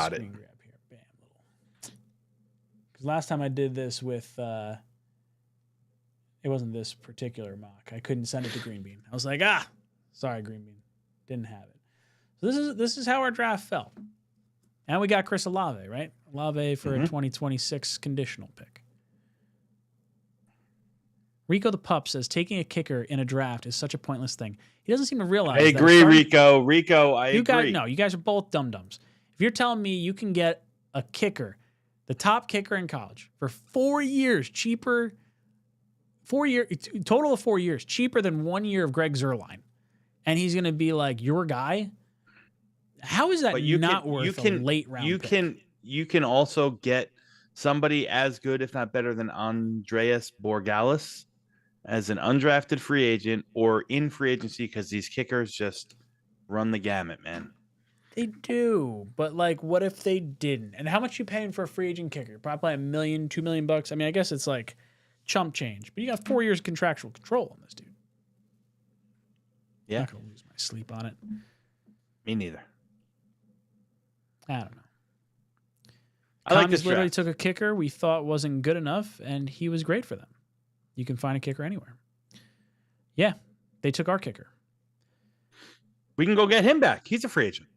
Speaker 1: screen grab here. Bam. Because last time I did this with, it wasn't this particular mock. I couldn't send it to Green Bean. I was like, sorry, Green Bean. Didn't have it. So this is how our draft fell. And we got Chris Olave, right? Olave for a 2026 conditional pick. Rico the Pup says taking a kicker in a draft is such a pointless thing. He doesn't seem to realize.
Speaker 2: I agree, Rico. I agree.
Speaker 1: You guys are both dum-dums. If you're telling me you can get a kicker, the top kicker in college, for 4 years cheaper, total of 4 years, cheaper than 1 year of Greg Zuerlein, and he's going to be like your guy, how is that worth a late round pick?
Speaker 2: You can also get somebody as good, if not better, than Andreas Borregales as an undrafted free agent or in free agency because these kickers just run the gamut, man.
Speaker 1: They do, but like, what if they didn't? And how much you paying for a free agent kicker? Probably $1 million, $2 million bucks. I mean, I guess it's like chump change, but you got 4 years of contractual control on this dude.
Speaker 2: Yeah,
Speaker 1: I'm not gonna lose my sleep on it.
Speaker 2: Me neither.
Speaker 1: I don't know.
Speaker 2: I like this
Speaker 1: literally
Speaker 2: draft.
Speaker 1: took a kicker we thought wasn't good enough, and he was great for them. You can find a kicker anywhere. Yeah, they took our kicker.
Speaker 2: We can go get him back. He's a free agent.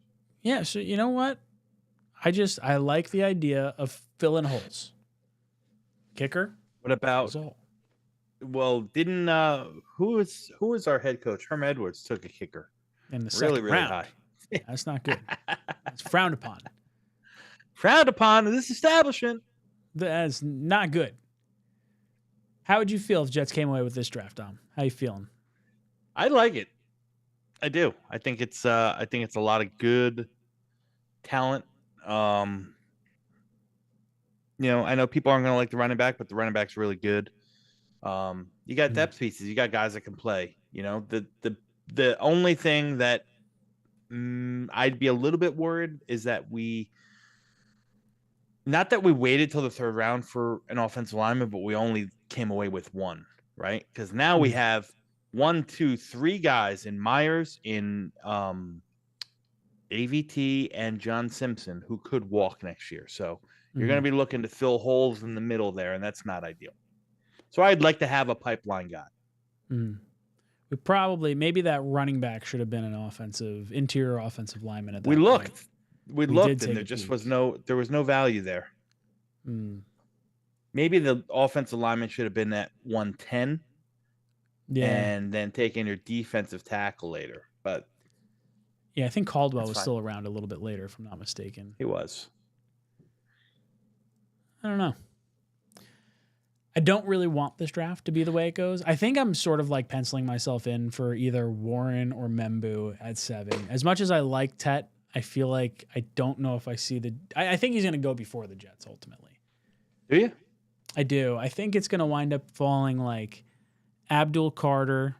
Speaker 1: Yeah, so you know what? I like the idea of filling holes. Kicker.
Speaker 2: What about? Well, didn't who was our head coach? Herm Edwards took a kicker
Speaker 1: in the second
Speaker 2: really
Speaker 1: round.
Speaker 2: high.
Speaker 1: That's not good. It's frowned upon.
Speaker 2: Frowned upon in this establishment.
Speaker 1: That's not good. How would you feel if Jets came away with this draft, Dom? How you feeling?
Speaker 2: I like it. I do. I think it's a lot of good talent. I know people aren't going to like the running back, but the running back's really good. You got depth pieces. You got guys that can play. You know, the only thing that I'd be a little bit worried is that not that we waited till the third round for an offensive lineman, but we only came away with one, right? Because now we have 1, 2, 3 guys in Myers, in AVT, and John Simpson who could walk next year. So you're going to be looking to fill holes in the middle there, and that's not ideal. So I'd like to have a pipeline guy.
Speaker 1: maybe that running back should have been an interior offensive lineman at that
Speaker 2: We
Speaker 1: point.
Speaker 2: looked, and there just was no value there. Maybe the offensive lineman should have been at 110. Yeah. And then taking your defensive tackle later. But
Speaker 1: yeah, I think 𝐂𝐸 was still around a little bit later, if I'm not mistaken.
Speaker 2: He was.
Speaker 1: I don't know. I don't really want this draft to be the way it goes. I think I'm sort of like penciling myself in for either Warren or Membu at 7. As much as I like Tet, I feel like I don't know if I see I think he's going to go before the Jets ultimately.
Speaker 2: Do you?
Speaker 1: I do. I think it's going to wind up falling like Abdul Carter,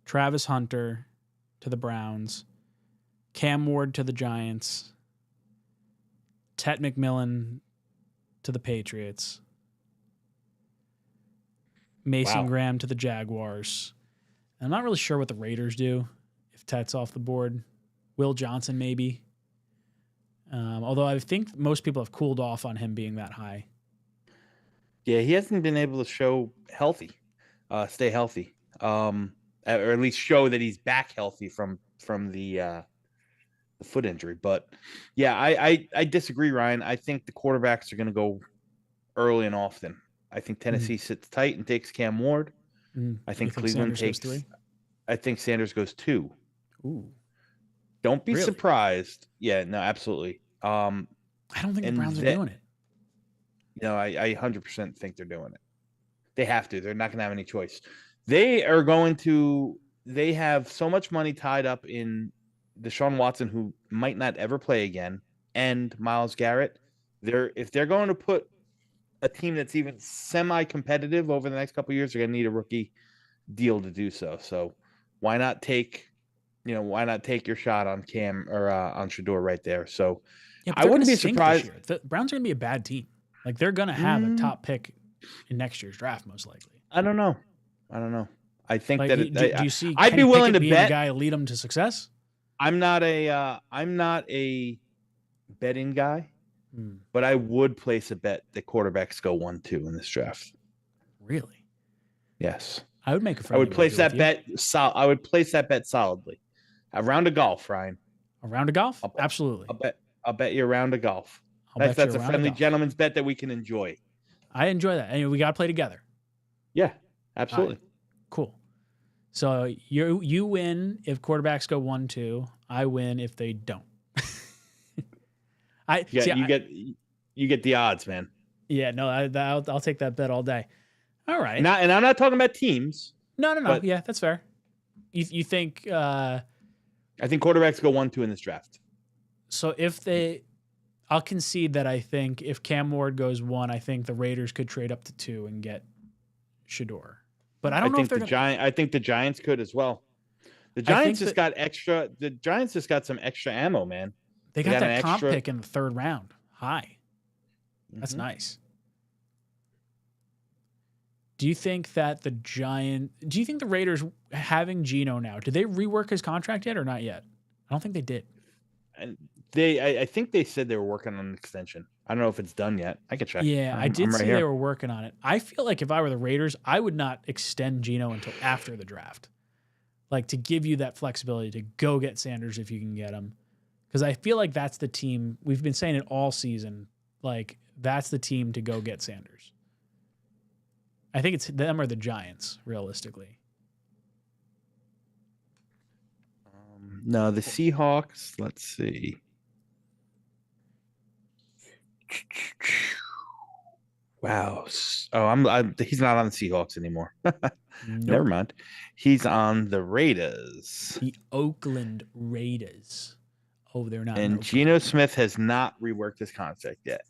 Speaker 1: Travis Hunter to the Browns, Cam Ward to the Giants, Tet McMillan to the Patriots, Mason Graham to the Jaguars. And I'm not really sure what the Raiders do if Tet's off the board. Will Johnson maybe. Although I think most people have cooled off on him being that high.
Speaker 2: Yeah, he hasn't been able to stay healthy, or at least show that he's back healthy from the foot injury. But yeah, I disagree, Ryan. I think the quarterbacks are going to go early and often. I think Tennessee sits tight and takes Cam Ward. I think Cleveland takes 3. I think Sanders goes 2.
Speaker 1: Ooh.
Speaker 2: Don't be surprised. Yeah, no, absolutely.
Speaker 1: I don't think the Browns are doing it.
Speaker 2: No, I 100% think they're doing it. They have to. They're not going to have any choice. They have so much money tied up in Deshaun Watson, who might not ever play again, and Myles Garrett. If they're going to put a team that's even semi-competitive over the next couple of years, they're going to need a rookie deal to do so. So why not take your shot on Cam or on Shedeur right there? So
Speaker 1: yeah, I wouldn't be surprised. The Browns are going to be a bad team. Like they're going to have a top pick in next year's draft, most likely.
Speaker 2: I don't know. I think
Speaker 1: like,
Speaker 2: that
Speaker 1: do you see?
Speaker 2: I'd be willing to bet
Speaker 1: the guy to lead them to success.
Speaker 2: I'm not a betting guy, but I would place a bet that quarterbacks go 1-2 in this draft.
Speaker 1: Really?
Speaker 2: Yes.
Speaker 1: I would make a.
Speaker 2: I would place that bet. I would place that bet solidly. A round of golf, Ryan.
Speaker 1: A round of golf? Absolutely.
Speaker 2: I'll bet you a round of golf. That's a friendly gentleman's bet that we can enjoy.
Speaker 1: I enjoy that. And we got to play together.
Speaker 2: Yeah, absolutely.
Speaker 1: Right. Cool. So you win if quarterbacks go 1-2. I win if they don't.
Speaker 2: You get the odds, man.
Speaker 1: Yeah, no, I'll take that bet all day. All right.
Speaker 2: And I'm not talking about teams.
Speaker 1: No. Yeah, that's fair. You think?
Speaker 2: I think quarterbacks go 1-2 in this draft.
Speaker 1: So I'll concede that I think if Cam Ward goes 1, I think the Raiders could trade up to 2 and get Shedeur. But I don't know if they're
Speaker 2: I think the Giants could as well. The Giants just got extra. The Giants just got some extra ammo, man.
Speaker 1: They got that comp pick in the 3rd round. High. That's nice. Do you think that the Raiders having Geno now, did they rework his contract yet or not yet? I don't think they did.
Speaker 2: And I think they said they were working on an extension. I don't know if it's done yet. I can check.
Speaker 1: Yeah, I did see they were working on it. I feel like if I were the Raiders, I would not extend Geno until after the draft. Like to give you that flexibility to go get Sanders if you can get him. Because I feel like that's the team. We've been saying it all season. Like that's the team to go get Sanders. I think it's them or the Giants, realistically.
Speaker 2: No, the Seahawks. Let's see. Wow. Oh, he's not on the Seahawks anymore. Nope. Never mind. He's on the Raiders.
Speaker 1: The Oakland Raiders. Oh, they're not.
Speaker 2: And Geno Smith has not reworked his contract yet.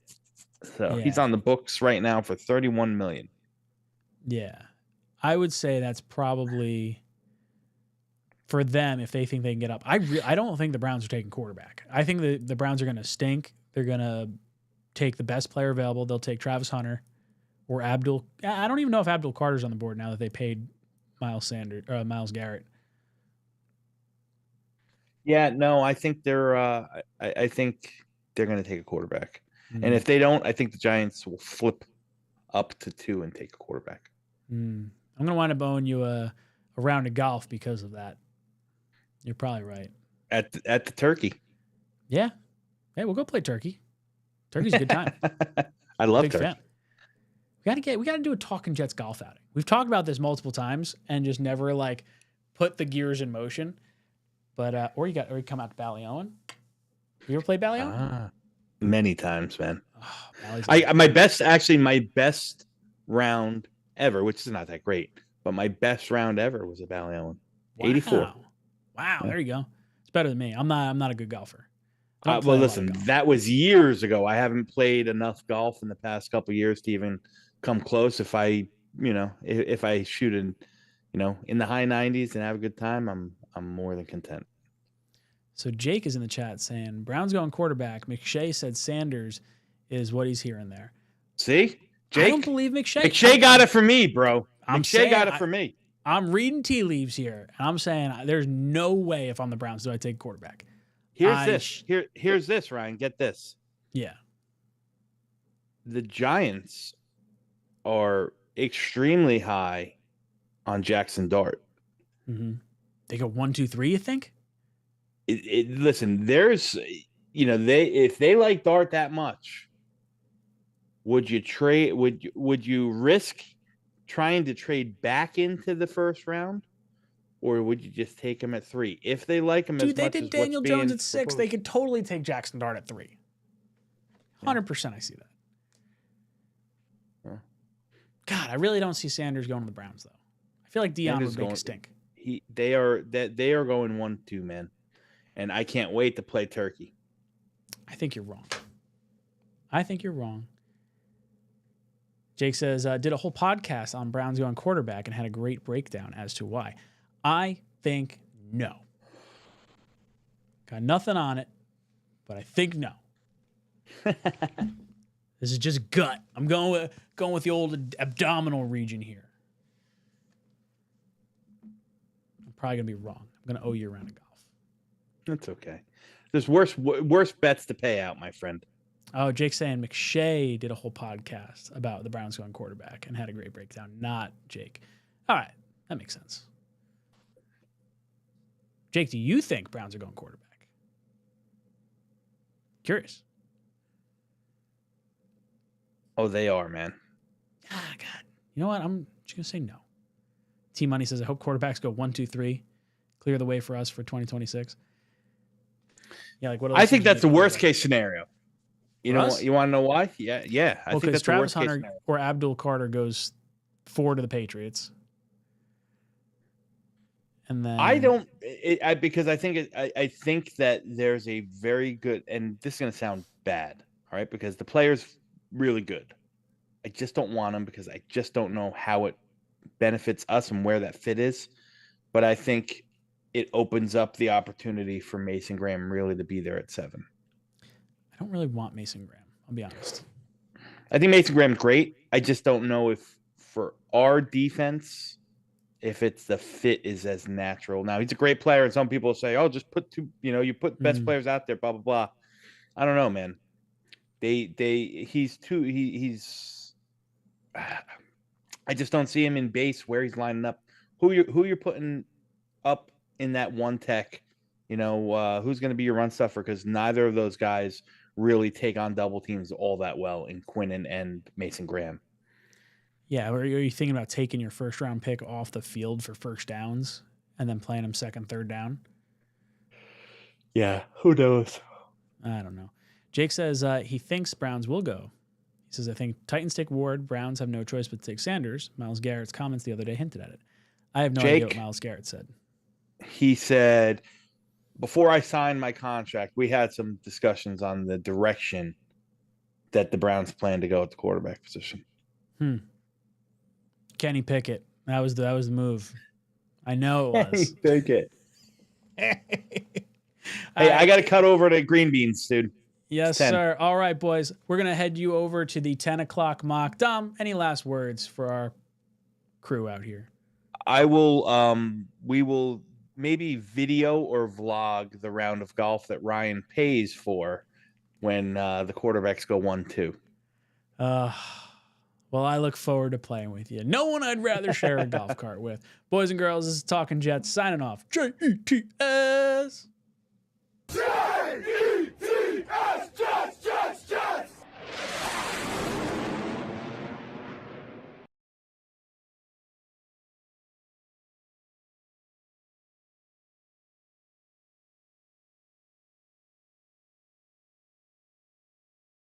Speaker 2: So he's on the books right now for $31 million.
Speaker 1: Yeah. I would say that's probably for them if they think they can get up. I don't think the Browns are taking quarterback. I think the Browns are going to stink. They're going to take the best player available. They'll take Travis Hunter or Abdul. I don't even know if Abdul Carter's on the board now that they paid Myles Garrett.
Speaker 2: Yeah, no, I think they're I think they're going to take a quarterback. Mm. And if they don't, I think the Giants will flip up to 2 and take a quarterback.
Speaker 1: Mm. I'm going to wind up owing you a round of golf because of that. You're probably right.
Speaker 2: At the Turkey.
Speaker 1: Yeah. Hey, we'll go play Turkey. Turkey's a good time.
Speaker 2: I love Turkey. Fan.
Speaker 1: We got to do a Talkin Jets golf outing. We've talked about this multiple times and just never like put the gears in motion. But or you come out to Ballyowen. You ever played Ballyowen?
Speaker 2: Many times, man. Oh, my best round ever, which is not that great, but my best round ever was at Ballyowen. 84.
Speaker 1: Wow, yeah. There you go. It's better than me. I'm not a good golfer.
Speaker 2: Well, listen, that was years ago. I haven't played enough golf in the past couple of years to even come close. If I shoot in the high 90s and have a good time, I'm more than content.
Speaker 1: So Jake is in the chat saying Brown's going quarterback. McShay said Sanders is what he's hearing there.
Speaker 2: See, Jake,
Speaker 1: I don't believe McShay.
Speaker 2: McShay got it for me, bro. McShay got it for me.
Speaker 1: I'm reading tea leaves here, and I'm saying there's no way if I'm the Browns do I take quarterback.
Speaker 2: Here's this, Ryan. Get this.
Speaker 1: Yeah.
Speaker 2: The Giants are extremely high on Jackson Dart.
Speaker 1: Mm-hmm. They go 1, 2, 3, you think?
Speaker 2: Listen, there's, if they like Dart that much, would you risk trying to trade back into the first round? Or would you just take him at 3? If they like him as much as
Speaker 1: they did Daniel Jones at 6. They could totally take Jackson Dart at 3. 100% I see that. Yeah. God, I really don't see Sanders going to the Browns, though. I feel like Deion would make a stink.
Speaker 2: They are going 1-2, man. And I can't wait to play Turkey.
Speaker 1: I think you're wrong. Jake says, did a whole podcast on Browns going quarterback and had a great breakdown as to why. I think no. Got nothing on it, but I think no. This is just gut. I'm going with the old abdominal region here. I'm probably going to be wrong. I'm going to owe you a round of golf.
Speaker 2: That's okay. There's worse bets to pay out, my friend.
Speaker 1: Oh, Jake's saying McShay did a whole podcast about the Browns going quarterback and had a great breakdown. Not Jake. All right. That makes sense. Jake, do you think Browns are going quarterback? Curious.
Speaker 2: Oh, they are, man.
Speaker 1: Ah, God. You know what? I'm just going to say no. T-Money says, I hope quarterbacks go 1, 2, 3. Clear the way for us for 2026. Yeah, like what?
Speaker 2: I think that's the worst case scenario. You know, you want to know why? Yeah.
Speaker 1: I think that's Travis Hunter or Abdul Carter goes 4 to the Patriots. And then
Speaker 2: because I think that there's a very good, and this is going to sound bad, all right? Because the player's really good. I just don't want him because I just don't know how it benefits us and where that fit is. But I think it opens up the opportunity for Mason Graham really to be there at 7.
Speaker 1: I don't really want Mason Graham. I'll be honest.
Speaker 2: I think Mason Graham's great. I just don't know if for our defense, if it's the fit is as natural. Now he's a great player, and some people say, "Oh, just put 2. You put best players out there." Blah blah blah. I don't know, man. He's too. He's. I just don't see him in base where he's lining up. Who you're putting up in that one tech? Who's going to be your run stuffer? Because neither of those guys really take on double teams all that well in Quinnen and Mason Graham.
Speaker 1: Yeah, or are you thinking about taking your first round pick off the field for first downs and then playing him second, third down?
Speaker 2: Yeah, who knows?
Speaker 1: I don't know. Jake says he thinks Browns will go. He says, I think Titans take Ward. Browns have no choice but to take Sanders. Myles Garrett's comments the other day hinted at it. I have no idea what Myles Garrett said.
Speaker 2: He said, before I signed my contract, we had some discussions on the direction that the Browns plan to go at the quarterback position.
Speaker 1: Kenny Pickett. That was the move. I know it was.
Speaker 2: Kenny Pickett. Hey, I got to cut over to Green Beans, dude.
Speaker 1: Yes, sir. All right, boys. We're going to head you over to the 10 o'clock mock. Dom, any last words for our crew out here?
Speaker 2: I will, we will maybe video or vlog the round of golf that Ryan pays for when the quarterbacks go 1-2.
Speaker 1: Well, I look forward to playing with you. No one I'd rather share a golf cart with. Boys and girls, this is Talkin' Jets signing off. Jets.